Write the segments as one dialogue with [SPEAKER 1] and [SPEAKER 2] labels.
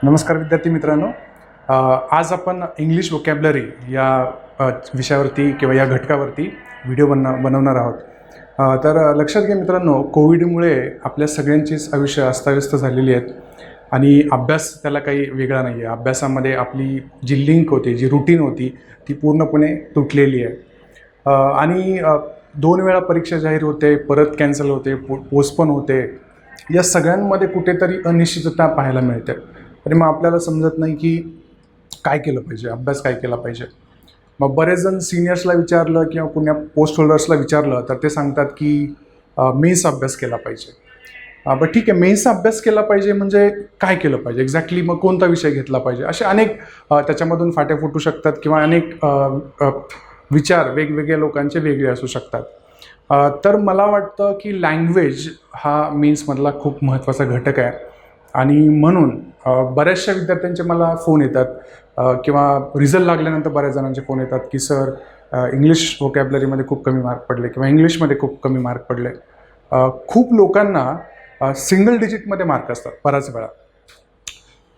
[SPEAKER 1] नमस्कार विद्यार्थी मित्रांनो. आज आपण इंग्लिश वोकॅब्लरी या विषयावरती किंवा या घटकावरती व्हिडिओ बनवणार आहोत. तर लक्षात घ्या मित्रांनो, कोविडमुळे आपल्या सगळ्यांचीच आयुष्य अस्ताव्यस्त झालेली आहेत आणि अभ्यास त्याला काही वेगळा नाही आहे. अभ्यासामध्ये आपली जी लिंक होती, जी रुटीन होती, ती पूर्णपणे तुटलेली आहे. आणि 2 वेळा परीक्षा जाहीर होते, परत कॅन्सल होते, पोस्टपोन होते. या सगळ्यांमध्ये कुठेतरी अनिश्चितता पाहायला मिळते. तरी मग आपल्याला समजत नाही की काय केलं पाहिजे, अभ्यास काय केला पाहिजे. मग बरेच जण सिनियर्सला विचारलं किंवा कुण्या पोस्ट होल्डर्सला विचारलं तर ते सांगतात की मेन्स अभ्यास केला पाहिजे. बट ठीक आहे, मेन्सचा अभ्यास केला पाहिजे म्हणजे काय केलं पाहिजे एक्झॅक्टली, मग कोणता विषय घेतला पाहिजे, असे अनेक त्याच्यामधून फाटे फुटू शकतात किंवा अनेक विचार वेगवेगळ्या लोकांचे वेगळे असू शकतात. तर मला वाटतं की लँग्वेज हा मेन्समधला खूप महत्त्वाचा घटक आहे आणि म्हणून बऱ्याचशा विद्यार्थ्यांचे मला फोन येतात किंवा रिझल्ट लागल्यानंतर बऱ्याच जणांचे फोन येतात की सर इंग्लिश वोकॅब्लरीमध्ये खूप कमी मार्क पडले किंवा इंग्लिशमध्ये खूप कमी मार्क पडले. खूप लोकांना सिंगल डिजिटमध्ये मार्क असतात बऱ्याच वेळा,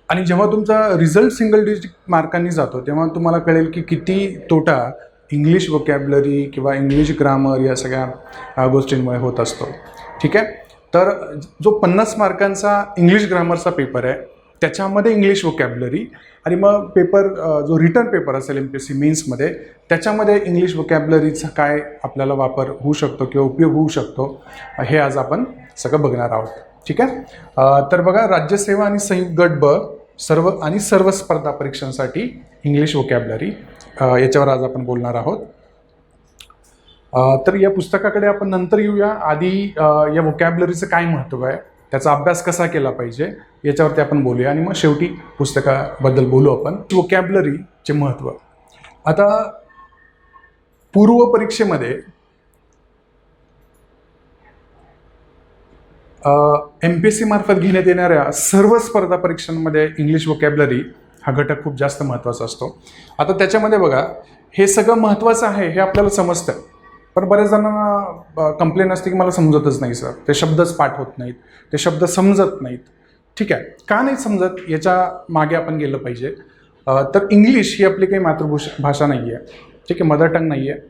[SPEAKER 1] आणि जेव्हा तुमचा रिझल्ट सिंगल डिजिट मार्कांनी जातो तेव्हा तुम्हाला कळेल की किती तोटा इंग्लिश वोकॅब्लरी किंवा इंग्लिश ग्रामर या सगळ्या गोष्टींमुळे होत असतो. ठीक आहे, तर जो 50 मार्कांचा इंग्लिश ग्रामरचा पेपर आहे त्याच्यामध्ये इंग्लिश वोकॅब्लरी, आणि मग पेपर जो रिटर्न पेपर असेल MPSC मेन्समध्ये त्याच्यामध्ये इंग्लिश वोकॅब्लरीचा काय आपल्याला वापर होऊ शकतो किंवा उपयोग होऊ शकतो, हे आज आपण सगळं बघणार आहोत. ठीक आहे, तर बघा, राज्यसेवा आणि संयुक्त गट ब सर्व स्पर्धा परीक्षांसाठी इंग्लिश वोकॅब्लरी याच्यावर आज आपण बोलणार आहोत. तर या पुस्तकाकडे आपण नंतर येऊया. आधी या वोकॅब्लरीचं काय महत्त्व आहे, त्याचा अभ्यास कसा केला पाहिजे याच्यावरती आपण बोलूया आणि मग शेवटी पुस्तकाबद्दल बोलू आपण. वोकॅब्लरीचे महत्त्व. आता पूर्व परीक्षेमध्ये MPSC मार्फत घेण्यात येणाऱ्या सर्व स्पर्धा परीक्षांमध्ये इंग्लिश वोकॅब्लरी हा घटक खूप जास्त महत्त्वाचा असतो. आता त्याच्यामध्ये बघा, हे सगळं महत्त्वाचं आहे हे आपल्याला समजतं, पण बऱ्याच जणांना कंप्लेन असते की मला समजतच नाही सर, ते शब्दच पाठ होत नाहीत, ते शब्द समजत नाहीत. ठीक आहे, का नाही समजत याच्या मागे आपण गेलं पाहिजे. तर इंग्लिश ही आपली काही मातृभाषा नाही आहे. ठीक आहे, मदर टंग नाही आहे.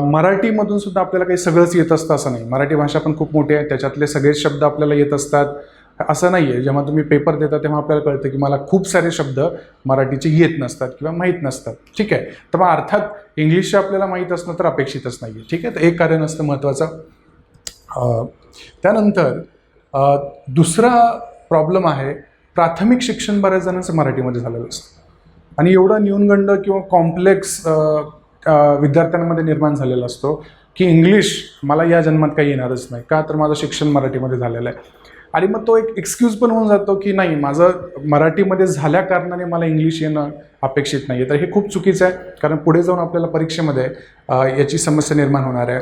[SPEAKER 1] मराठीमधून सुद्धा आपल्याला काही सगळंच येत असतं असं नाही. मराठी भाषा पण खूप मोठी आहे, त्याच्यातले सगळेच शब्द आपल्याला येत असतात असं नाही आहे. जेव्हा तुम्ही पेपर देता तेव्हा आपल्याला कळतं की मला खूप सारे शब्द मराठीचे येत नसतात किंवा माहीत नसतात. ठीक आहे, तर मग अर्थात इंग्लिशचे आपल्याला माहीत असणं तर अपेक्षितच नाही आहे. ठीक आहे, तर एक कारण असतं महत्त्वाचं. त्यानंतर दुसरा प्रॉब्लेम आहे, प्राथमिक शिक्षण बऱ्याच जणांचं मराठीमध्ये झालेलं असतं आणि एवढा न्यूनगंड किंवा कॉम्प्लेक्स विद्यार्थ्यांमध्ये निर्माण झालेला असतो की इंग्लिश मला या जन्मात काही येणारच नाही, का तर माझं शिक्षण मराठीमध्ये झालेलं आहे. आणि मग तो एक एक्सक्यूज पण होऊन जातो की नाही, माझं मराठीमध्ये झाल्या कारणाने मला इंग्लिश येणं अपेक्षित नाही आहे. तर हे खूप चुकीचं आहे, कारण पुढे जाऊन आपल्याला परीक्षेमध्ये याची समस्या निर्माण होणार आहे.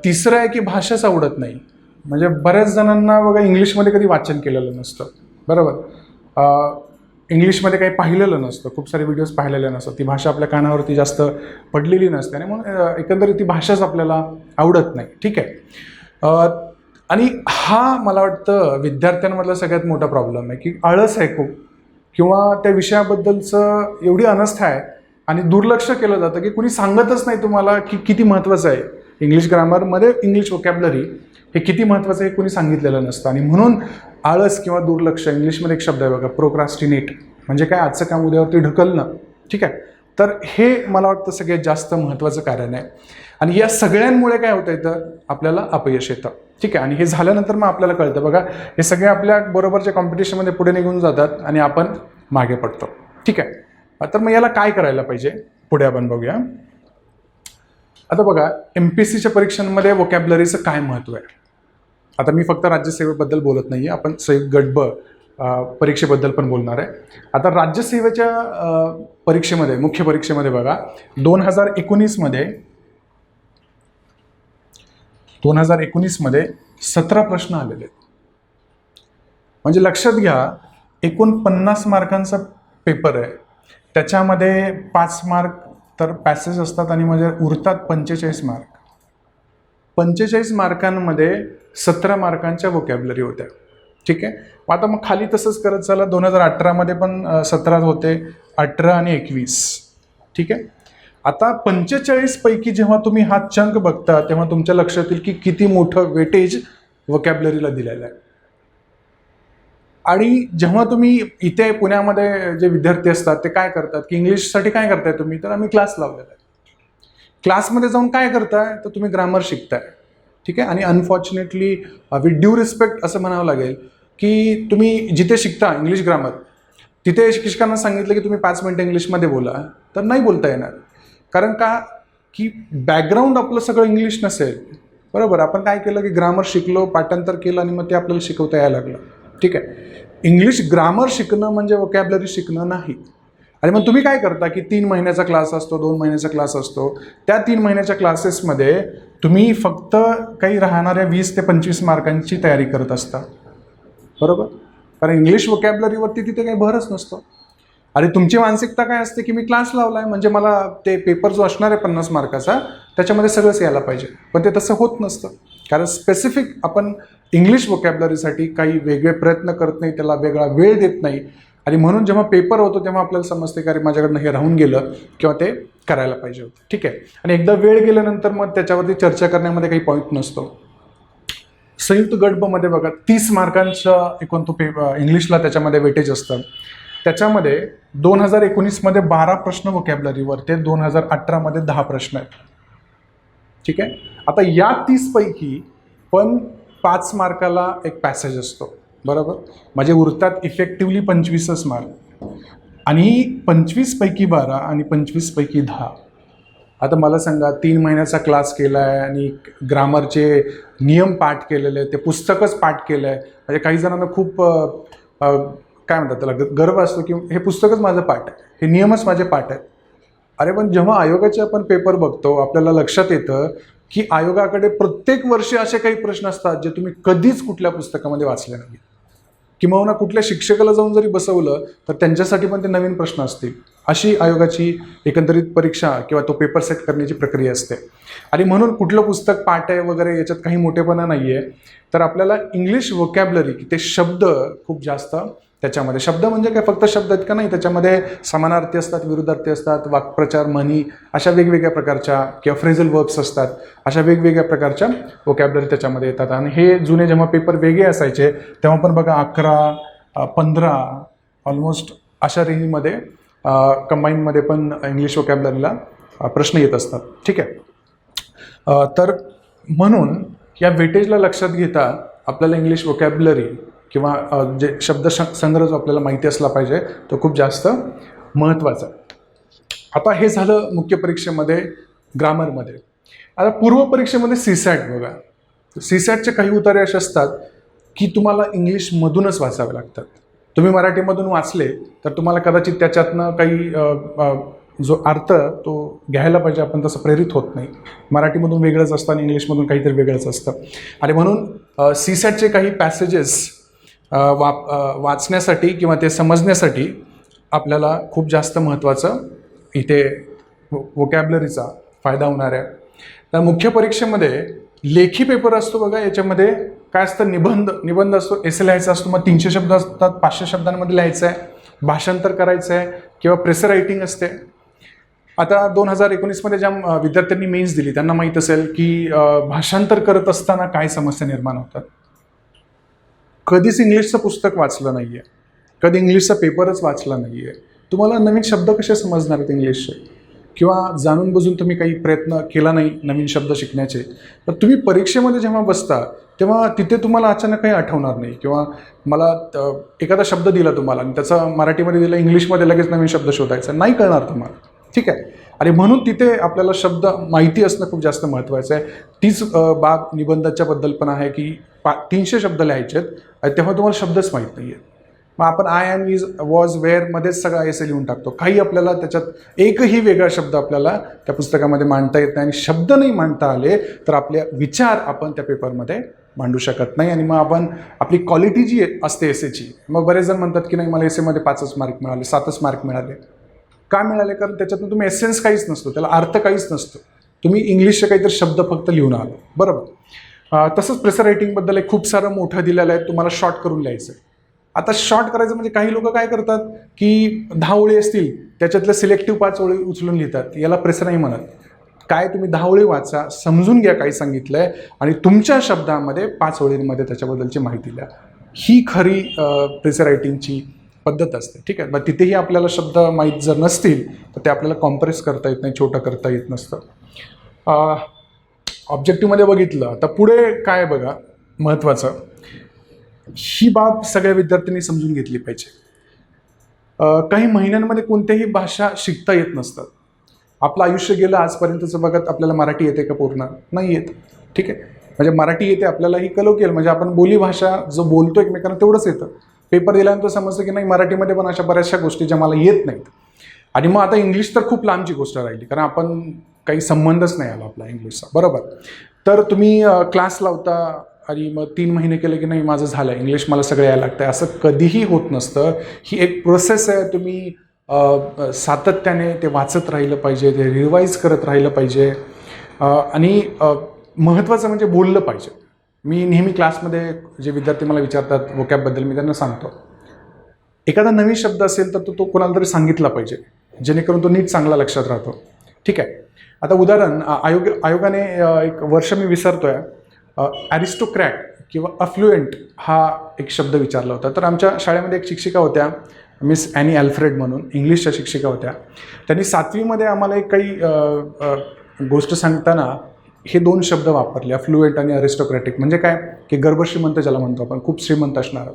[SPEAKER 1] तिसरं आहे की भाषाच आवडत नाही. म्हणजे बऱ्याच जणांना बघा, इंग्लिशमध्ये कधी वाचन केलेलं नसतं, बरोबर, इंग्लिशमध्ये काही पाहिलेलं नसतं, खूप सारे व्हिडिओज पाहिलेले नसतात, ती भाषा आपल्या कानावरती जास्त पडलेली नसते आणि म्हणून एकंदरीत ती भाषाच आपल्याला आवडत नाही. ठीक आहे, आणि हा मला वाटतं विद्यार्थ्यांमधला सगळ्यात मोठा प्रॉब्लेम आहे की आळस आहे खूप, किंवा त्या विषयाबद्दलचं एवढी अनास्था आहे आणि दुर्लक्ष केलं जातं की कुणी सांगतच नाही तुम्हाला की किती महत्त्वाचं आहे इंग्लिश ग्रामरमध्ये इंग्लिश वोकॅब्लरी, हे किती महत्त्वाचं आहे हे कुणी सांगितलेलं नसतं. आणि म्हणून आळस किंवा दुर्लक्ष, इंग्लिशमध्ये एक शब्द आहे बघा, प्रोक्रास्टिनेट, म्हणजे काय, आजचं काम उद्यावरती ढकलणं. ठीक आहे, तर हे मला वाटतं सगळ्यात जास्त महत्त्वाचं कारण आहे. आणि या सगळ्यांमुळे काय होतं तर आपल्याला अपयश येतं. ठीक आहे, आणि हे झाल्यानंतर मग आपल्याला कळतं बघा, हे सगळे आपल्या बरोबरच्या कॉम्पिटिशनमध्ये पुढे निघून जातात आणि आपण मागे पडतो. ठीक आहे, तर मग याला काय करायला पाहिजे पुढे आपण बघूया. आता बघा, MPSCच्या परीक्षांमध्ये वोकॅब्लरीचं काय महत्त्व आहे. आता मी फक्त राज्यसेवेबद्दल बोलत नाही आहे, आपण संयुक्त गट ब परीक्षेबद्दल पण बोलणार आहे. आता राज्यसेवेच्या परीक्षेमध्ये, मुख्य परीक्षेमध्ये बघा, 2019मध्ये 17 प्रश्न आलेले आहेत. म्हणजे लक्षात घ्या, एकूण 50 मार्कांचा पेपर आहे, त्याच्यामध्ये 5 मार्क तर पॅसेज असतात आणि म्हणजे उरतात 45 मार्क. 45 मार्कांमध्ये 17 मार्कांच्या वोकॅब्लरी होत्या. ठीक आहे. आता मग खाली तसंच करत चला. 2018मध्ये पण 17 होते, 18 आणि 21. ठीक आहे. आता 45 पैकी जेव्हा तुम्ही हा चंक बघता तेव्हा तुमच्या लक्षात येईल की किती मोठं वेटेज वोकॅब्युलरीला दिलेलं आहे. आणि जेव्हा तुम्ही इथे पुण्यामध्ये जे विद्यार्थी असतात ते काय करतात की इंग्लिशसाठी काय करताय तुम्ही, तर आम्ही क्लास लावलेला आहे. क्लासमध्ये जाऊन काय करताय, तर तुम्ही ग्रामर शिकताय. ठीक आहे. आणि अनफॉर्च्युनेटली विथ ड्यू रिस्पेक्ट असं म्हणावं लागेल की तुम्ही जिथे शिकता इंग्लिश ग्रामर, तिथे शिक्षकांना सांगितलं की तुम्ही 5 मिनिटं इंग्लिशमध्ये बोला, तर नाही बोलता येणार. कारण का की बॅकग्राऊंड आपलं सगळं इंग्लिश नसेल. बरोबर. आपण काय केलं की ग्रामर शिकलो, पाठांतर केलं आणि मग ते आपल्याला शिकवता यायला लागलं. ठीक आहे. इंग्लिश ग्रामर शिकणं म्हणजे वोकॅब्युलरी शिकणं नाही. आणि मग तुम्ही काय करता की 3 महिन्याचा क्लास असतो, 2 महिन्याचा क्लास असतो. त्या 3 महिन्याच्या क्लासेसमध्ये तुम्ही फक्त काही राहणाऱ्या 20 ते 25 मार्कांची तयारी करत असता. बरोबर. कारण इंग्लिश वोकॅब्युलरीवरती तिथे काही भरच नसतो. आणि तुमची मानसिकता काय असते की मी क्लास लावला आहे म्हणजे मला ते पेपर जो असणार आहे 50 मार्काचा त्याच्यामध्ये सगळंच यायला पाहिजे. पण ते तसं होत नसतं. कारण स्पेसिफिक आपण इंग्लिश वोकॅब्युलरीसाठी काही वेगळे प्रयत्न करत नाही, त्याला वेगळा वेळ देत नाही. आणि म्हणून जेव्हा पेपर होतो तेव्हा आपल्याला समजते की अरे माझ्याकडनं हे राहून गेलं किंवा ते करायला पाहिजे होतं. ठीक आहे. आणि एकदा वेळ गेल्यानंतर मग त्याच्यावरती चर्चा करण्यामध्ये काही पॉईंट नसतो. संयुक्त गट ब मध्ये बघा 30 मार्कांचं एकूण तो इंग्लिशला त्याच्यामध्ये वेटेज असतं. त्याच्यामध्ये 2019मध्ये 12 प्रश्न वोकॅब्युलरीवर ते 2018मध्ये 10 प्रश्न आहेत. ठीक आहे. आता या 30 पैकी पण 5 मार्काला एक पॅसेज असतो. बरोबर. म्हणजे उरतात इफेक्टिव्हली 25च मार्क. आणि 25 पैकी 12 आणि 25 पैकी 10. आता मला सांगा 3 महिन्याचा क्लास केला आहे आणि ग्रामरचे नियम पाठ केलेले आहेत, ते पुस्तकच पाठ केलं आहे. म्हणजे काही जणांना खूप काय म्हणतात त्याला गर्व असतो की हे पुस्तकच माझं पाठ आहे, हे नियमच माझे पाठ आहेत. अरे पण जेव्हा आयोगाचे आपण पेपर बघतो आपल्याला लक्षात येतं की आयोगाकडे प्रत्येक वर्षी असे काही प्रश्न असतात जे तुम्ही कधीच कुठल्या पुस्तकामध्ये वाचले नाही. किंवा कुठल्या शिक्षकाला जाऊन जरी बसवलं तर त्यांच्यासाठी पण ते नवीन प्रश्न असतील. अशी आयोगाची एकंदरीत परीक्षा किंवा तो पेपर सेट करण्याची प्रक्रिया असते. आणि म्हणून कुठलं पुस्तक पाठ आहे वगैरे याच्यात काही मोठेपणा नाही आहे. तर आपल्याला इंग्लिश वोकॅब्युलरी ते शब्द खूप जास्त त्याच्यामध्ये, शब्द म्हणजे काय फक्त शब्द आहेत का नाही, त्याच्यामध्ये समानार्थी असतात, विरुद्धार्थी असतात, वाक्प्रचार, म्हणी अशा वेगवेगळ्या प्रकारच्या किंवा फ्रेझल वर्ब्स असतात. अशा वेगवेगळ्या प्रकारच्या वोकॅब्युलरी त्याच्यामध्ये येतात. आणि हे जुने जेव्हा पेपर वेगळे असायचे तेव्हा पण बघा 11, 15 ऑलमोस्ट अशा रेंजमध्ये कंबाईनमध्ये पण इंग्लिश वोकॅब्युलरीला प्रश्न येत असतात. ठीक आहे. तर म्हणून या वेटेजला लक्षात घेता आपल्याला इंग्लिश वोकॅब्युलरी किंवा जे शब्द संग्रह जो आपल्याला माहिती असला पाहिजे तो खूप जास्त महत्त्वाचा. आता हे झालं मुख्य परीक्षेमध्ये ग्रामरमध्ये. आता पूर्व परीक्षेमध्ये सीसॅट बघा. सीसॅटचे काही उतारे असे असतात की तुम्हाला इंग्लिशमधूनच वाचावे लागतात. तुम्ही मराठीमधून वाचले तर तुम्हाला कदाचित त्याच्यातनं काही जो अर्थ तो घ्यायला पाहिजे आपण तसं प्रेरित होत नाही. मराठीमधून वेगळंच असतं आणि इंग्लिशमधून काहीतरी वेगळंच असतं. आणि म्हणून सीसॅटचे काही पॅसेजेस वाचण्यासाठी किंवा ते समजण्यासाठी आपल्याला खूप जास्त महत्त्वाचं इथे वोकॅब्युलरीचा फायदा होणार आहे. तर मुख्य परीक्षेमध्ये लेखी पेपर असतो बघा. याच्यामध्ये काय असतं, निबंध असतो, एसे लिहायचा असतो. मग 300 शब्द असतात, 500 शब्दांमध्ये लिहायचं आहे, भाषांतर करायचं आहे किंवा प्रेसर रायटिंग असते. आता 2019मध्ये ज्या विद्यार्थ्यांनी मेन्स दिली त्यांना माहीत असेल की भाषांतर करत असताना काय समस्या निर्माण होतात. कधीच इंग्लिशचं पुस्तक वाचलं नाही आहे, कधी इंग्लिशचा पेपरच वाचला नाही आहे, तुम्हाला नवीन शब्द कसे समजणार आहेत इंग्लिशचे, किंवा जाणून बुजून तुम्ही काही प्रयत्न केला नाही नवीन शब्द शिकण्याचे, तर तुम्ही परीक्षेमध्ये जेव्हा बसता तेव्हा तिथे तुम्हाला अचानक काही आठवणार नाही. किंवा मला एखादा शब्द दिला तुम्हाला आणि त्याचा मराठीमध्ये दिला, इंग्लिशमध्ये लगेच नवीन शब्द शोधायचा नाही कळणार तुम्हाला. ठीक आहे. आणि म्हणून तिथे आपल्याला शब्द माहिती असणं खूप जास्त महत्त्वाचं आहे. तीच बाब निबंधाच्या बद्दल पण आहे की 300 शब्द लिहायचे आहेत तेव्हा तुम्हाला शब्दच माहीत नाही आहेत. मग आपण आय एम, इज, वॉज, वेअरमध्येच सगळा एसे लिहून टाकतो. काही आपल्याला त्याच्यात एकही वेगळा शब्द आपल्याला त्या पुस्तकामध्ये मांडता येत नाही. आणि शब्द नाही मांडता आले तर आपले विचार आपण त्या पेपरमध्ये मांडू शकत नाही. आणि मग आपण आपली क्वालिटी जी असते एसेची, मग बरेच जण म्हणतात की नाही मला एसेमध्ये 5च मार्क मिळाले, 7च मार्क मिळाले. का मिळाले? कारण त्याच्यातून तुम्ही एसेन्स काहीच नसतो, त्याला अर्थ काहीच नसतो. तुम्ही इंग्लिशचे काहीतरी शब्द फक्त लिहून आलो. बरोबर. तसंच प्रेसर रायटिंगबद्दल एक खूप सारं मोठं दिलेलं आहे, तुम्हाला शॉर्ट करून लिहायचं आहे. आता शॉर्ट करायचं म्हणजे काही लोक काय करतात की 10 ओळी असतील त्याच्यातल्या सिलेक्टिव्ह 5 ओळी उचलून लिहितात, याला प्रेसर नाही म्हणत. काय तुम्ही 10 ओळी वाचा, समजून घ्या काय सांगितलंय आणि तुमच्या शब्दामध्ये 5 ओळींमध्ये त्याच्याबद्दलची माहिती द्या. ही खरी प्रेसर रायटिंगची पद्धत असते. ठीक आहे, मग तिथेही आपल्याला शब्द माहीत जर नसतील तर ते आपल्याला कॉम्प्रेस करता येत नाही, छोटं करता येत नसतं. ऑब्जेक्टिव्हमध्ये बघितलं. आता पुढे काय बघा महत्त्वाचं, ही बाब सगळ्या विद्यार्थ्यांनी समजून घेतली पाहिजे. काही महिन्यांमध्ये कोणत्याही भाषा शिकता येत नसतात. आपलं आयुष्य गेलं आजपर्यंतचं बघत आपल्याला मराठी येते का पूर्ण? नाही येत. ठीक आहे, म्हणजे मराठी येते आपल्याला ही कलोकियल, म्हणजे आपण बोलीभाषा जो बोलतो एकमेकांना तेवढंच येतं. पेपर दिल्यानंतर समजतं की नाही मराठीमध्ये पण अशा बऱ्याचशा गोष्टी ज्या मला येत नाहीत. आणि मग आता इंग्लिश तर खूप लांबची गोष्ट राहिली, कारण आपण काही संबंधच नाही आला आपला इंग्लिशचा, बरोबर. तर तुम्ही क्लास लावता आणि मग 3 महिने केले की नाही माझं झालं इंग्लिश, मला सगळं यायला लागतं, असं कधीही होत नसतं. ही एक प्रोसेस आहे. तुम्ही सातत्याने ते वाचत राहिलं पाहिजे, ते रिवाईज करत राहिलं पाहिजे आणि महत्त्वाचं म्हणजे बोललं पाहिजे. मी नेहमी क्लासमध्ये जे विद्यार्थी मला विचारतात वोकॅबबद्दल, मी त्यांना सांगतो एखादा नवीन शब्द असेल तर तो कोणाला तरी सांगितला पाहिजे, जेणेकरून तो नीट चांगला लक्षात राहतो. ठीक आहे, आता उदाहरण आयोगाने एक वर्ष मी विसरतोय, ॲरिस्टोक्रॅट किंवा अफ्लुएंट हा एक शब्द विचारला होता. तर आमच्या शाळेमध्ये एक शिक्षिका होत्या, मिस ॲनी ॲल्फ्रेड म्हणून, इंग्लिशच्या शिक्षिका होत्या. त्यांनी 7वीमध्ये आम्हाला एक काही गोष्ट सांगताना हे 2 शब्द वापरले, अफ्लुएंट आणि अरिस्टोक्रॅटिक. म्हणजे काय की गर्भश्रीमंत ज्याला म्हणतो आपण, खूप श्रीमंत असणार.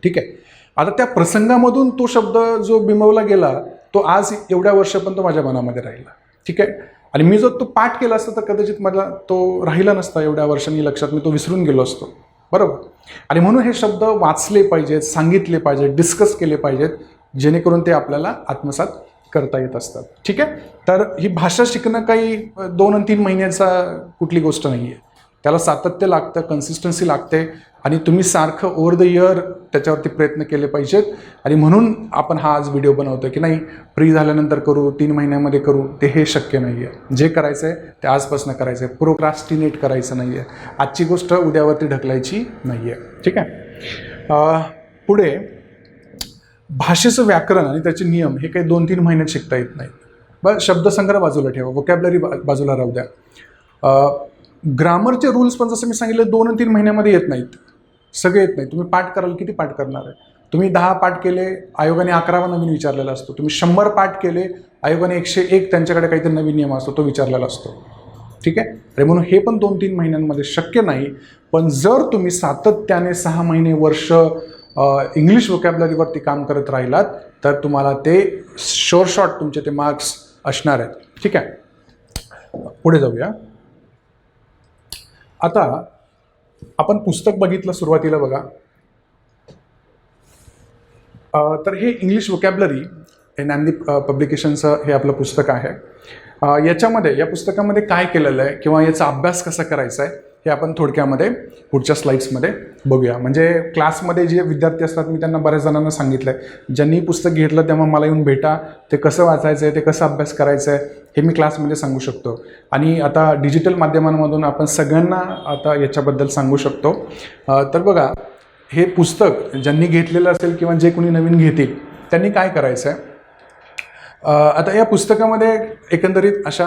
[SPEAKER 1] ठीक आहे, आता त्या प्रसंगामधून तो शब्द जो बिंबवला गेला तो आज एवढ्या वर्षापर्यंत माझ्या मनामध्ये राहिला. ठीक आहे, आणि मी जो तो पाठ केला असता तर कदाचित मला तो राहिला नसता एवढ्या वर्षांनी लक्षात, मी तो विसरून गेलो असतो, बरोबर. आणि म्हणून हे शब्द वाचले पाहिजेत, सांगितले पाहिजेत, डिस्कस केले पाहिजेत, जेणेकरून ते आपल्याला आत्मसात करता येत असतात. ठीक आहे, तर ही भाषा शिकणं काही 2 आणि 3 महिन्याचा कुठली गोष्ट नाही आहे. त्याला सातत्य लागतं, कन्सिस्टन्सी लागते आणि तुम्ही सारखं ओव्हर द इयर त्याच्यावरती प्रयत्न केले पाहिजेत. आणि म्हणून आपण हा आज व्हिडिओ बनवतो की नाही फ्री झाल्यानंतर करू, 3 महिन्यामध्ये करू, ते हे शक्य नाही आहे. जे करायचं आहे ते आजपासून करायचं आहे, प्रोक्रास्टिनेट करायचं नाही आहे, आजची गोष्ट उद्यावरती ढकलायची नाही आहे. ठीक आहे, पुढे भाषेचं व्याकरण आणि त्याचे नियम हे काही 2-3 महिन्यात शिकता येत नाहीत. बरं, शब्दसंग्रह बाजूला ठेवा, वोकॅबलरी बाजूला राहू द्या. ग्रामरचे रूल्स पण जसं मी सांगितलं 2 आणि 3 महिन्यामध्ये येत नाहीत, सगळे येत नाही. तुम्ही पाठ कराल, किती पाठ करणार आहे? तुम्ही 10 पाठ केले, आयोगाने 11वा नवीन विचारलेला असतो. तुम्ही 100 पाठ केले, आयोगाने 101 त्यांच्याकडे काहीतरी नवीन नियम असतो तो विचारलेला असतो. ठीक आहे, आणि म्हणून हे पण 2-3 महिन्यांमध्ये शक्य नाही. पण जर तुम्ही सातत्याने 6 महिने वर्ष इंग्लिश वोकॅबलरीवरती काम करत राहिलात तर तुम्हाला ते शॉर्ट तुमचे ते मार्क्स असणार आहेत. ठीक आहे, पुढे जाऊया. आता आपण पुस्तक बघितलं सुरुवातीला बघा. तर हे इंग्लिश वोकॅबलरी ज्ञानदीप पब्लिकेशनचं हे आपलं पुस्तक आहे. या पुस्तकामध्ये काय केलेलं आहे किंवा याचा अभ्यास कसा करायचा आहे हे आपण थोडक्यामध्ये पुढच्या स्लाईड्समध्ये बघूया. म्हणजे क्लासमध्ये जे विद्यार्थी असतात मी त्यांना बऱ्याच जणांना सांगितलं आहे, ज्यांनी पुस्तक घेतलं तेव्हा मला येऊन भेटा, ते कसं वाचायचं आहे, ते कसं अभ्यास करायचं आहे हे मी क्लासमध्ये सांगू शकतो. आणि आता डिजिटल माध्यमांमधून आपण सगळ्यांना आता याच्याबद्दल सांगू शकतो. तर बघा, हे पुस्तक ज्यांनी घेतलेलं असेल किंवा जे कोणी नवीन घेतील त्यांनी काय करायचं आहे, आता या पुस्तकामध्ये एकंदरीत अशा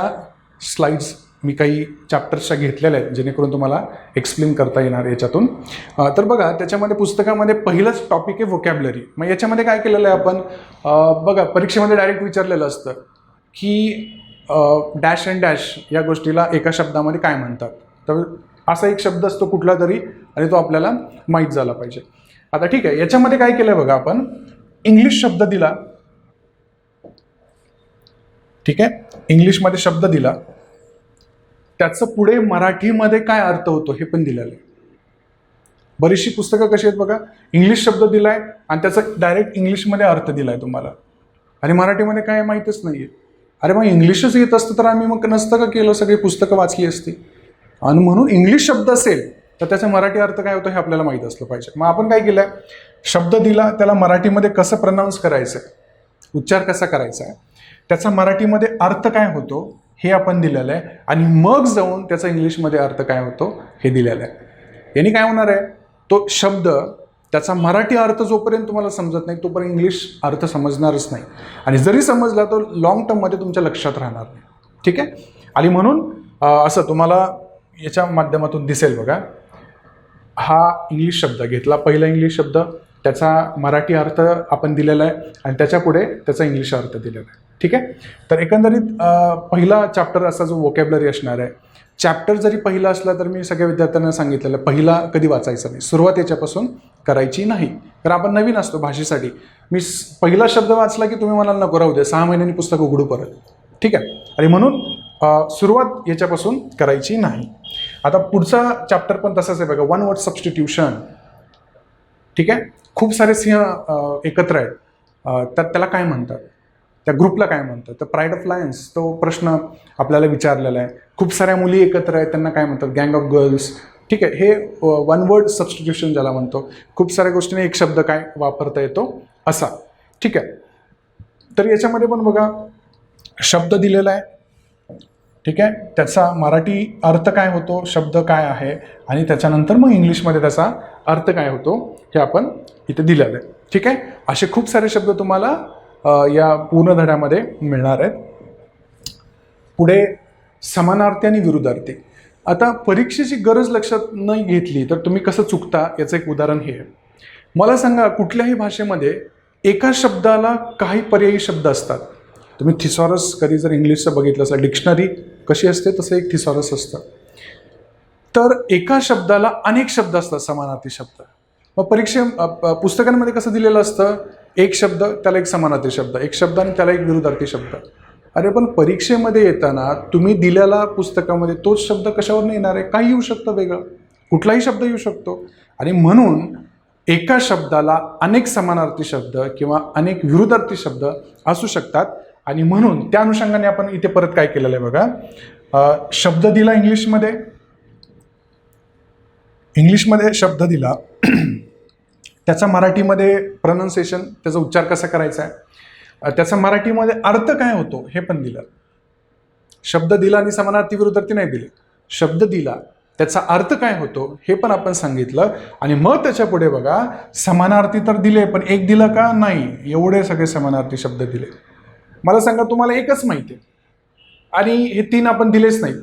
[SPEAKER 1] स्लाईड्स मी काही चॅप्टर्सच्या घेतलेल्या आहेत जेणेकरून तुम्हाला एक्सप्लेन करता येणार याच्यातून. तर बघा, त्याच्यामध्ये पुस्तकामध्ये पहिलंच टॉपिक आहे व्होकॅबलरी. मग याच्यामध्ये काय केलेलं आहे आपण, बघा परीक्षेमध्ये डायरेक्ट विचारलेलं असतं की डॅश अँड डॅश या गोष्टीला एका शब्दामध्ये काय म्हणतात. तर असा एक शब्द असतो कुठला तरी आणि तो आपल्याला माहीत झाला पाहिजे. आता ठीक आहे, याच्यामध्ये काय केलं बघा, आपण इंग्लिश शब्द दिला. ठीक आहे, इंग्लिशमध्ये शब्द दिला, त्याचं पुढे मराठीमध्ये काय अर्थ होतो हे पण दिलेलं आहे. बरीचशी पुस्तकं कशी आहेत बघा, इंग्लिश शब्द दिलाय आणि त्याचा डायरेक्ट इंग्लिशमध्ये अर्थ दिलाय तुम्हाला आणि मराठीमध्ये काय माहीतच नाही आहे. अरे मग इंग्लिशच येत असतं तर आम्ही मग नसतं का केलं, सगळी पुस्तकं वाचली असती. आणि म्हणून इंग्लिश शब्द असेल तर त्याचा मराठी अर्थ काय होतो हे आपल्याला माहीत असलं पाहिजे. मग आपण काय केलं आहे, शब्द दिला, त्याला मराठीमध्ये कसं प्रोनाऊन्स करायचं आहे, उच्चार कसा करायचा आहे, त्याचा मराठीमध्ये अर्थ काय होतो हे आपण दिलेलं आहे आणि मग जाऊन त्याचा इंग्लिशमध्ये अर्थ काय होतो हे दिलेलं आहे. याने काय होणार आहे, तो शब्द त्याचा मराठी अर्थ जोपर्यंत तुम्हाला समजत नाही तोपर्यंत इंग्लिश अर्थ समजणारच नाही आणि जरी समजला तो लॉंग टर्ममध्ये तुमच्या लक्षात राहणार नाही. ठीक आहे. आणि म्हणून असं तुम्हाला याच्या माध्यमातून दिसेल बघा, हा इंग्लिश शब्द घेतला, पहिला इंग्लिश शब्द, त्याचा मराठी अर्थ आपण दिलेला आहे आणि त्याच्या पुढे त्याचा इंग्लिश अर्थ दिलेला आहे. ठीक आहे. तर एकंदरीत पहिला चॅप्टर असा जो वोकॅब्युलरी असणार आहे, चॅप्टर जरी पहिला असला तर मी सगळ्या विद्यार्थ्यांना सांगितलेलं पहिला कधी वाचायचा नाही, सुरुवात याच्यापासून करायची नाही. तर आपण नवीन असतो भाषेसाठी. मी पहिला शब्द वाचला की तुम्ही म्हणाल नको राहू दे, 6 महिन्यांनी पुस्तक उघडू परत. ठीक आहे. आणि म्हणून सुरुवात याच्यापासून करायची नाही. आता पुढचा चॅप्टर पण तसाच आहे बघा, वन वर्ड सबस्टिट्यूशन. ठीक आहे. खूप सारे सिंह एकत्र आहेत, तर त्याला काय म्हणतात, त्या ग्रुपला काय म्हणतात, तर प्राईड ऑफ लायन्स तो प्रश्न आपल्याला विचारलेला आहे. खूप साऱ्या मुली एकत्र आहेत, त्यांना काय म्हणतात, गँग ऑफ गर्ल्स. ठीक आहे. हे वन वर्ड सबस्टिट्यूशन ज्याला म्हणतो. खूप साऱ्या गोष्टीने एक शब्द काय वापरता येतो असा. ठीक आहे. तर याच्यामध्ये पण बघा शब्द दिलेला आहे. ठीक आहे. त्याचा मराठी अर्थ काय होतो, शब्द काय आहे आणि त्याच्यानंतर मग इंग्लिशमध्ये त्याचा अर्थ काय होतो हे आपण इथे दिलेलं आहे. ठीक आहे. असे खूप सारे शब्द तुम्हाला या पूर्ण धड्यामध्ये मिळणार आहेत. पुढे समानार्थी आणि विरुद्धार्थी. आता परीक्षेची गरज लक्षात नाही घेतली तर तुम्ही कसं चुकता याचं एक उदाहरण हे आहे. मला सांगा, कुठल्याही भाषेमध्ये एका शब्दाला काही पर्यायी शब्द असतात. तुम्ही थिसॉरस कधी जर इंग्लिशचं बघितलं असेल, डिक्शनरी कशी असते तसं एक थिसॉरस असतं. तर एका शब्दाला अनेक शब्द असतात, समानार्थी शब्द. मग पुस्तकांमध्ये कसं दिलेलं असतं, एक शब्द त्याला एक समानार्थी शब्द, एक शब्द आणि त्याला एक विरुद्धार्थी शब्द. अरे पण परीक्षेमध्ये येताना तुम्ही दिलेला पुस्तकामध्ये तोच शब्द कशावर नाही येणार आहे, काही येऊ शकतं वेगळं, कुठलाही शब्द येऊ शकतो. आणि म्हणून एका शब्दाला अनेक समानार्थी शब्द किंवा अनेक विरुद्धार्थी शब्द असू शकतात. आणि म्हणून त्या अनुषंगाने आपण इथे परत काय केलेलं आहे बघा, शब्द दिला इंग्लिशमध्ये शब्द दिला, त्याचा मराठीमध्ये प्रोनाउन्सिएशन, त्याचा उच्चार कसा करायचा आहे, त्याचा मराठीमध्ये अर्थ काय होतो हे पण दिलं. शब्द दिला आणि समानार्थी विरुद्धार्थी नाही दिले, शब्द दिला त्याचा अर्थ काय होतो हे पण आपण सांगितलं. आणि मग त्याच्या पुढे बघा समानार्थी तर दिले, पण एक दिलं का नाही, एवढे सगळे समानार्थी शब्द दिले. मला सांगा, तुम्हाला एकच माहिती आहे आणि हे 3 आपण दिलेच नाहीत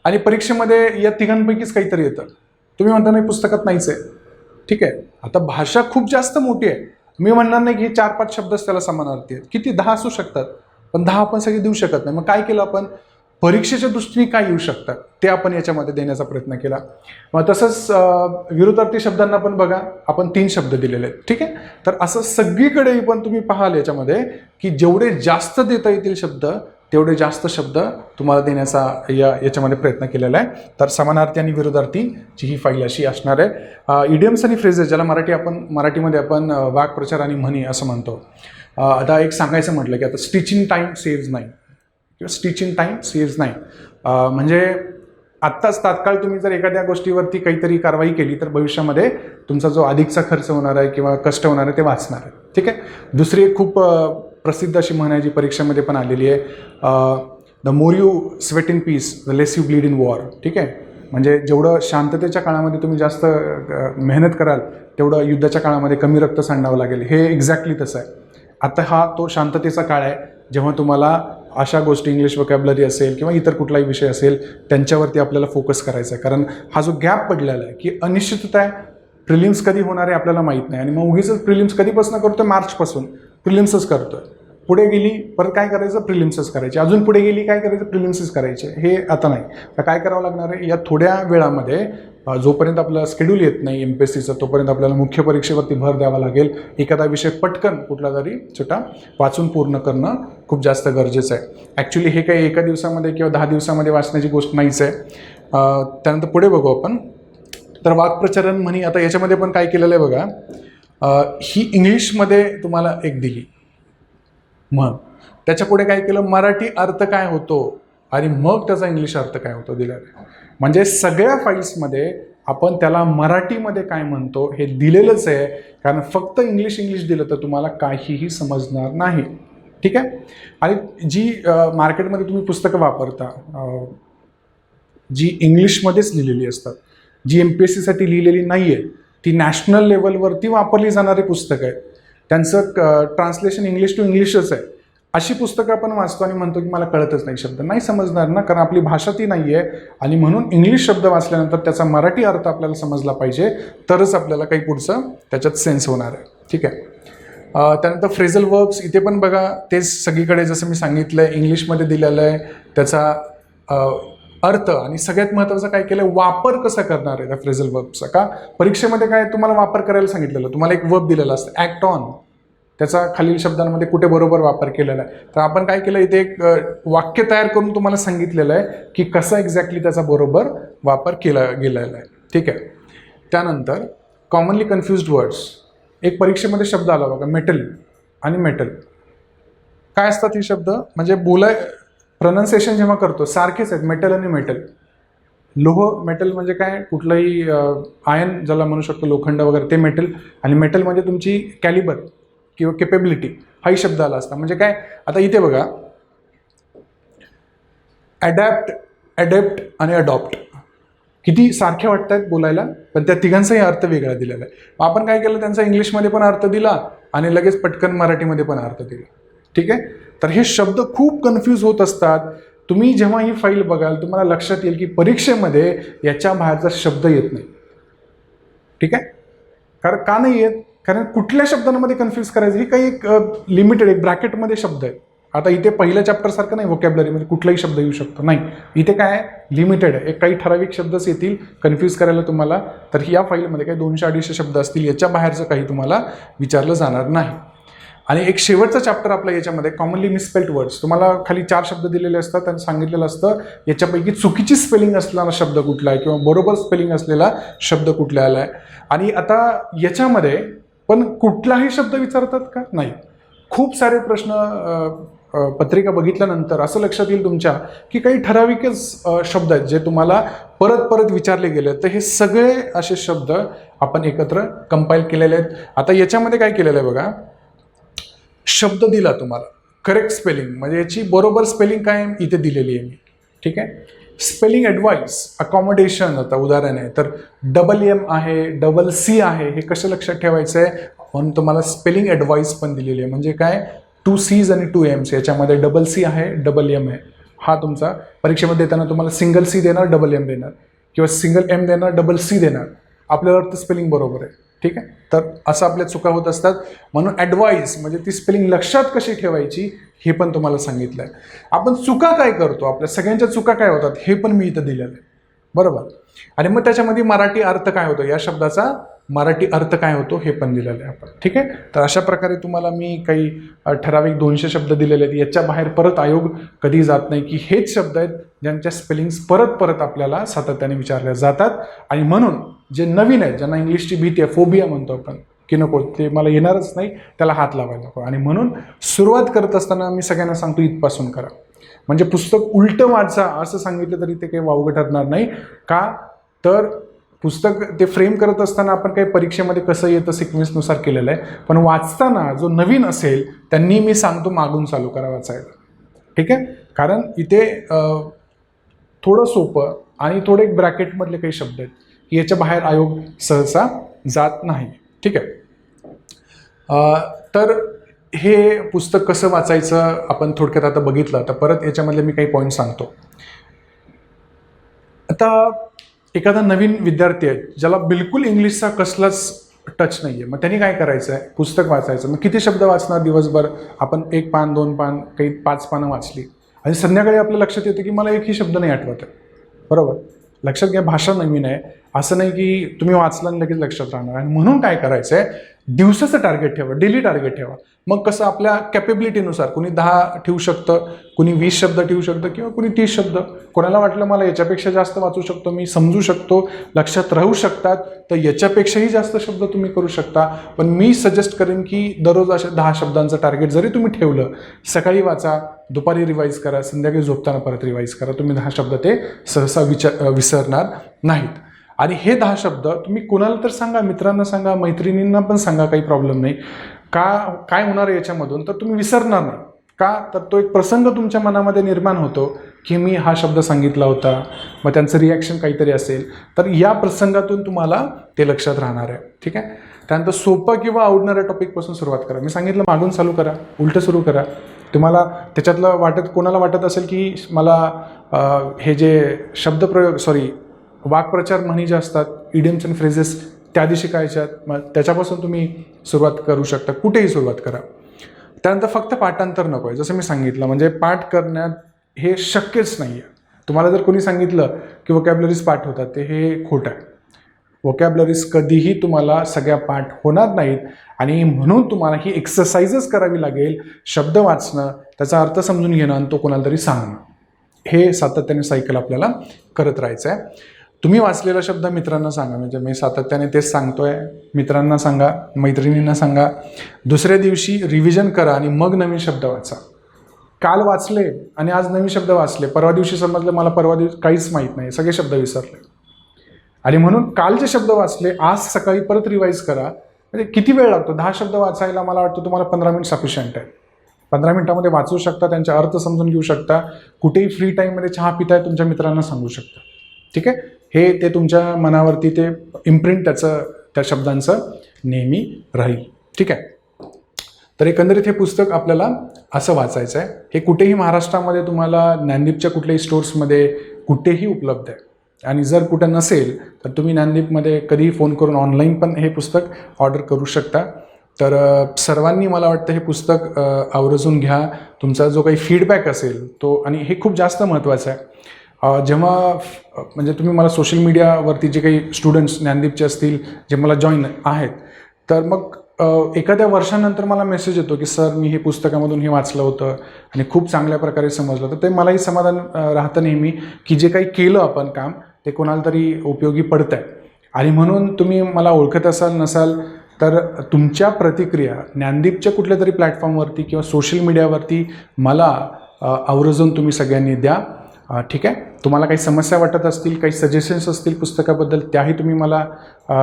[SPEAKER 1] आणि परीक्षेमध्ये या तिघांपैकीच काहीतरी येतं, तुम्ही म्हणता नाही पुस्तकात नाहीच आहे. ठीक आहे. आता भाषा खूप जास्त मोठी आहे, मी म्हणणार नाही की 4-5 शब्दच त्याला समानार्थी आहेत, किती 10 असू शकतात, पण 10 आपण सगळे देऊ शकत नाही. मग काय केलं आपण, परीक्षेच्या दृष्टीने काय येऊ शकतात ते आपण याच्यामध्ये देण्याचा प्रयत्न केला. मग तसंच विरुद्धार्थी शब्दांना पण बघा, आपण 3 शब्द दिलेले आहेत. ठीक आहे. तर असं सगळीकडे पण तुम्ही पाहाल याच्यामध्ये की जेवढे जास्त देता येतील शब्द तेवढे जास्त शब्द तुम्हाला देण्याचा याच्यामध्ये प्रयत्न केलेला आहे. तर समानार्थी आणि विरुद्धार्थीची ही फाईल अशी असणार आहे. इडियम्स आणि फ्रेजेस ज्याला मराठीमध्ये आपण वाक्प्रचार आणि म्हणी असं म्हणतो. आता एक सांगायचं म्हटलं की आता स्टिचिंग टाईम सेव्ज नाही किंवा स्टिचिंग टाईम सेव्ज नाही, म्हणजे आत्ताच तात्काळ तुम्ही जर एखाद्या गोष्टीवरती काहीतरी कारवाई केली तर भविष्यामध्ये तुमचा जो अधिकचा खर्च होणार आहे किंवा कष्ट होणार आहे ते वाचणार आहे. ठीक आहे. दुसरी एक खूप प्रसिद्ध अशी म्हण आहे जी परीक्षेमध्ये पण आलेली आहे, the more you sweat in peace the less you bleed in war. ठीक आहे. म्हणजे जेवढं शांततेच्या काळामध्ये तुम्ही जास्त मेहनत कराल तेवढं युद्धाच्या काळामध्ये कमी रक्त सांडावं लागेल. हे एक्झॅक्टली तसं आहे. आता हा तो शांततेचा काळ आहे जेव्हा तुम्हाला अशा गोष्टी, इंग्लिश वोकॅब्युलरी असेल किंवा इतर कुठलाही विषय असेल त्यांच्यावरती आपल्याला फोकस करायचा आहे. कारण हा जो गॅप पडलेला आहे की अनिश्चितता आहे, प्रिलिम्स कधी होणार आहे आपल्याला माहीत नाही आणि मग उगीच प्रिलिम्स कधीपासून करतोय, मार्चपासून प्रिलिम्सच करतोय. पुढे गेली परत काय करायचं, प्रिलिम्सच करायचे, अजून पुढे गेली काय करायचं, प्रिलिम्सच करायचे. हे आता नाही. तर काय करावं लागणार आहे, या थोड्या वेळामध्ये जोपर्यंत आपलं शेड्यूल येत नाही MPSCचं तोपर्यंत आपल्याला मुख्य परीक्षेवरती भर द्यावा लागेल. एखादा विषय पटकन कुठला तरी छोटा वाचून पूर्ण करणं खूप जास्त गरजेचं आहे. ॲक्च्युली हे काही एका दिवसामध्ये किंवा 10 दिवसामध्ये वाचण्याची गोष्ट नाहीच आहे. त्यानंतर पुढे बघू आपण. तर वाक्प्रचारण म्हणी, आता याच्यामध्ये पण काय केलेलं आहे बघा, ही इंग्लिशमध्ये तुम्हाला एक दिली म्हण, त्याच्या पुढे काय केलं, मराठी अर्थ काय होतो आणि मग त्याचा इंग्लिश अर्थ काय होतो दिलेला आहे. म्हणजे सगळ्या फाईल्समध्ये आपण त्याला मराठीमध्ये काय म्हणतो हे दिलेलंच आहे. कारण फक्त इंग्लिश दिलं तर तुम्हाला काहीही समजणार नाही. ठीक आहे. आणि जी मार्केटमध्ये तुम्ही पुस्तकं वापरता, जी इंग्लिशमध्येच लिहिलेली असतात, जी MPSCसाठी लिहिलेली नाही आहे, ती नॅशनल लेवलवरती वापरली जाणारी पुस्तकं आहेत, त्यांचं ट्रान्सलेशन इंग्लिश टू इंग्लिशच आहे, अशी पुस्तकं आपण वाचतो आणि म्हणतो की मला कळतच नाही, शब्द नाही समजणार ना, कारण आपली भाषा ती नाही आहे. आणि म्हणून इंग्लिश शब्द वाचल्यानंतर त्याचा मराठी अर्थ आपल्याला समजला पाहिजे, तरच आपल्याला काही पुढचं त्याच्यात सेन्स होणार आहे. ठीक आहे. त्यानंतर फ्रेझल वर्ब्स, इथे पण बघा तेच सगळीकडे जसं मी सांगितलं आहे इंग्लिशमध्ये दिलेलं आहे, त्याचा अर्थ आणि सगळ्यात महत्त्वाचं काय केलं, वापर कसा करणार आहे त्या फ्रेझल वर्बचा. का परीक्षेमध्ये काय तुम्हाला वापर करायला सांगितलेलं, तुम्हाला एक वर्ब दिलेला असतं ॲक्ट ऑन, त्याचा खालील शब्दांमध्ये कुठे बरोबर वापर केलेला आहे. तर आपण काय केलं, इथे एक वाक्य तयार करून तुम्हाला सांगितलेलं आहे की कसा एक्झॅक्टली त्याचा बरोबर वापर केला गेलेला आहे. ठीक आहे. त्यानंतर कॉमनली कन्फ्युज्ड वर्ड्स, एक परीक्षेमध्ये शब्द आला बघा, मेटल आणि मेटल. काय असतात हे शब्द, म्हणजे प्रोनाऊन्सिएशन जेव्हा करतो सारखेच आहेत, मेटल आणि मेटल. लोह, मेटल म्हणजे काय, कुठलंही आयन ज्याला म्हणू शकतो, लोखंड वगैरे, ते मेटल. आणि मेटल म्हणजे तुमची कॅलिबर किंवा केपेबिलिटी, हाही शब्द आला असता. म्हणजे काय, आता इथे बघा ॲडॅप्ट आणि अडॉप्ट किती सारखे वाटत आहेत बोलायला, पण त्या तिघांचाही अर्थ वेगळा दिलेला आहे. आपण काय केलं, त्यांचा इंग्लिशमध्ये पण अर्थ दिला आणि लगेच पटकन मराठीमध्ये पण अर्थ दिला. ठीक आहे. तर हे शब्द खूप कन्फ्यूज होत असतात. तुम्ही जेव्हा ही फाईल बघाल तुम्हाला लक्षात येईल की परीक्षेमध्ये याच्या बाहेरचा शब्द येत नाही. ठीक आहे. कारण का नाही येत, कारण कुठल्या शब्दांमध्ये कन्फ्यूज करायचं, हे काही एक लिमिटेड एक ब्रॅकेटमध्ये शब्द आहेत. आता इथे पहिल्या चॅप्टरसारखं नाही व्होकॅब्युलरीमध्ये कुठलाही शब्द येऊ शकतो, नाही. इथे काय आहे, लिमिटेड आहे, एक काही ठराविक शब्दच येतील कन्फ्यूज करायला तुम्हाला. तर या फाईलमध्ये काही 200-250 शब्द असतील, याच्या बाहेरचं काही तुम्हाला विचारलं जाणार नाही. आणि एक शेवटचा चॅप्टर आपला याच्यामध्ये कॉमनली मिसस्पेल्ड वर्ड्स, तुम्हाला खाली 4 शब्द दिलेले असतात आणि सांगितलेलं असतं याच्यापैकी चुकीची स्पेलिंग असलेला शब्द कुठला आहे किंवा बरोबर स्पेलिंग असलेला शब्द कुठला आला आहे. आणि आता याच्यामध्ये पण कुठलाही शब्द विचारतात का, नाही. खूप सारे प्रश्न पत्रिका बघितल्यानंतर असं लक्षात येईल तुमच्या की काही ठराविकच शब्द आहेत जे तुम्हाला परत परत विचारले गेले. तर हे सगळे असे शब्द आपण एकत्र कंपाईल केलेले आहेत. आता याच्यामध्ये काय केलेलं आहे बघा, शब्द दिला तुम्हाला, करेक्ट स्पेलिंग म्हणजे याची बरोबर स्पेलिंग काय इथे दिलेली आहे मी. ठीक आहे. स्पेलिंग ॲडवाईस, अकॉमोडेशन, आता उदाहरण आहे तर MM आहे, CC आहे, हे कसं लक्षात ठेवायचं आहे म्हणून तुम्हाला स्पेलिंग ॲडवाईस पण दिलेली आहे. म्हणजे काय, 2 C's आणि 2 M's, याच्यामध्ये C आहे, M आहे. हा तुमचा परीक्षेमध्ये देताना तुम्हाला सिंगल C देणार, M देणार, किंवा सिंगल M देणार, C देणार, आपल्याला अर्थ स्पेलिंग बरोबर आहे. ठीक आहे. तर असं आपल्या चुका होत असतात, म्हणून ॲडवाईस म्हणजे ती स्पेलिंग लक्षात कशी ठेवायची हे पण तुम्हाला सांगितलं आहे. आपण चुका काय करतो, आपल्या सगळ्यांच्या चुका काय होतात हे पण मी इथं दिलेलं आहे, बरोबर. आणि मग त्याच्यामध्ये मराठी अर्थ काय होतो, या शब्दाचा मराठी अर्थ काय होतो हे पण दिलेलं आहे आपण. ठीक आहे. तर अशा प्रकारे तुम्हाला मी काही ठराविक 200 शब्द दिलेले आहेत. याच्या बाहेर परत आयोग कधी जात नाही की हेच शब्द आहेत ज्यांच्या स्पेलिंग्स परत परत आपल्याला सातत्याने विचारल्या जातात. आणि म्हणून जे नवीन आहेत, ज्यांना इंग्लिशची भीती आहे, फोबिया म्हणतो आपण, की नको ते मला येणारच नाही, त्याला हात लावायला नको. आणि म्हणून सुरुवात करत असताना मी सगळ्यांना सांगतो इथपासून करा. म्हणजे पुस्तक उलटं वाचा असं सांगितलं तरी ते काही वावगं ठरणार नाही. का तर पुस्तक ते फ्रेम करत असताना आपण काही परीक्षेमध्ये कसं येतं सिक्वेन्सनुसार केलेलं आहे, पण वाचताना जो नवीन असेल त्यांनी मी सांगतो मागून चालू करा वाचायला. ठीक आहे. कारण इथे थोडं सोपं आणि थोडे एक ब्रॅकेटमधले काही शब्द आहेत की याच्या बाहेर आयोग सहसा जात नाही. ठीक आहे. तर हे पुस्तक कसं वाचायचं आपण थोडक्यात आता बघितलं. तर परत याच्यामधले मी काही पॉईंट सांगतो. आता एखादा नवीन विद्यार्थी आहे ज्याला बिलकुल इंग्लिशचा कसलाच टच नाही आहे, मग त्यांनी काय करायचं आहे, पुस्तक वाचायचं. मग किती शब्द वाचणार दिवसभर, आपण 1 पान 2 पान काही 5 पानं वाचली आणि संध्याकाळी आपल्या लक्षात येतं की मला एकही शब्द नाही आठवत आहे, बरोबर. लक्षात घ्या, भाषा नवीन आहे, असं नाही की तुम्ही वाचलं आणि लगेच लक्षात राहणार. आणि म्हणून काय करायचं आहे, दिवसाचं टार्गेट ठेवा, डेली टार्गेट ठेवा. मग कसं आपल्या कॅपेबिलिटीनुसार कुणी 10 ठेवू शकतं, कुणी 20 शब्द ठेवू शकतं किंवा कुणी 30 शब्द. कोणाला वाटलं मला याच्यापेक्षा जास्त वाचू शकतो, मी समजू शकतो, लक्षात राहू शकतात, तर याच्यापेक्षाही जास्त शब्द तुम्ही करू शकता. पण मी सजेस्ट करेन की दररोज अशा 10 शब्दांचं टार्गेट जरी तुम्ही ठेवलं, सकाळी वाचा, दुपारी रिवाईज करा, संध्याकाळी झोपताना परत रिवाईज करा, तुम्ही 10 शब्द ते सहसा विसरणार नाहीत. आणि हे 10 शब्द तुम्ही कोणाला तर सांगा, मित्रांना सांगा, मैत्रिणींना पण सांगा, काही प्रॉब्लेम नाही. काय होणार आहे याच्यामधून, तर तुम्ही विसरणार नाही. का तर तो एक प्रसंग तुमच्या मनामध्ये निर्माण होतो की मी हा शब्द सांगितला होता, मग त्यांचं रिॲक्शन काहीतरी असेल, तर या प्रसंगातून तुम्हाला ते लक्षात राहणार आहे. ठीक आहे. त्यानंतर सोपं किंवा आवडणाऱ्या टॉपिकपासून सुरुवात करा. मी सांगितलं मागून चालू करा, उलटं सुरू करा. तुम्हाला त्याच्यातलं कोणाला वाटत असेल की मला हे जे वाक्प्रचार म्हणी जे असतात, इडियम्स अँड फ्रेजेस त्या दिवशी शिकायच्यात, मग त्याच्यापासून तुम्ही सुरुवात करू शकता. कुठेही सुरुवात करा. त्यानंतर फक्त पाठांतर नको आहे. जसं मी सांगितलं, म्हणजे पाठ करण्यात हे शक्यच नाही आहे. तुम्हाला जर कोणी सांगितलं की वोकॅब्युलरीज पाठ होतात, ते हे खोटं आहे. वोकॅब्युलरीज कधीही तुम्हाला सगळ्या पाठ होणार नाहीत आणि म्हणून तुम्हाला ही एक्सरसाइजच करावी लागेल. शब्द वाचणं, त्याचा अर्थ समजून घेणं आणि तो कोणाला तरी सांगणं, हे सातत्याने सायकल आपल्याला करत राहायचं आहे. तुम्ही वाचलेला शब्द मित्रांना सांगा. म्हणजे मी सातत्याने तेच सांगतोय, मित्रांना सांगा, मैत्रिणींना सांगा. दुसऱ्या दिवशी रिव्हिजन करा आणि मग नवीन शब्द वाचा. काल वाचले आणि आज नवीन शब्द वाचले, परवा दिवशी समजलं मला परवा दिवशी काहीच माहीत नाही, सगळे शब्द विसरले. आणि म्हणून काल जे शब्द वाचले आज सकाळी परत रिवाईज करा. म्हणजे किती वेळ लागतो? 10 शब्द वाचायला मला वाटतं तुम्हाला 15 मिनिट सफिशियंट आहे. 15 मिनिटामध्ये वाचू शकता, त्यांचे अर्थ समजून घेऊ शकता. कुठेही फ्री टाईममध्ये चहा पिताय तुमच्या मित्रांना सांगू शकता. ठीक आहे. ते तुमच्या मनावरती ते इम्प्रिंट त्या शब्दांचं नेहमी राहील. ठीक आहे. तर एकंदरीत हे पुस्तक आपल्याला असं वाचायचं आहे. हे कुठेही महाराष्ट्रामध्ये तुम्हाला ज्ञानदीपच्या कुठल्याही स्टोर्समध्ये कुठेही उपलब्ध आहे. आणि जर कुठं नसेल तर तुम्ही ज्ञानदीपमध्ये कधीही फोन करून ऑनलाईन पण हे पुस्तक ऑर्डर करू शकता. तर सर्वांनी मला वाटतं हे पुस्तक आवर्जून घ्या. तुमचा जो काही फीडबॅक असेल तो, आणि हे खूप जास्त महत्त्वाचं आहे. जेव्हा म्हणजे तुम्ही मला सोशल मीडियावरती जे काही स्टुडंट्स ज्ञानदीपचे असतील जे मला जॉईन आहेत, तर मग एखाद्या वर्षानंतर मला मेसेज येतो की सर मी हे पुस्तकामधून हे वाचलं होतं आणि खूप चांगल्या प्रकारे समजलं. तर ते मलाही समाधान राहतं नेहमी की जे काही केलं आपण काम ते कोणाला तरी उपयोगी पडतं आहे. आणि म्हणून तुम्ही मला ओळखत असाल नसाल तर तुमच्या प्रतिक्रिया ज्ञानदीपच्या कुठल्या तरी प्लॅटफॉर्मवरती किंवा सोशल मीडियावरती मला आवर्जून तुम्ही सगळ्यांनी द्या. ठीक आहे. तुम्हाला काही समस्या वाटत असतील, काही सजेशन्स असतील पुस्तकाबद्दल, त्याही तुम्ही मला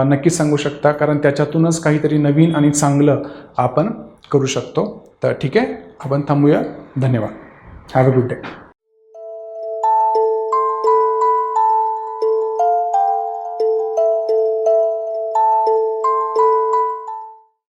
[SPEAKER 1] नक्कीच सांगू शकता, कारण त्याच्यातूनच काहीतरी नवीन आणि चांगलं आपण करू शकतो. तर ठीक आहे, आपण थांबूया. धन्यवाद. Have a good day.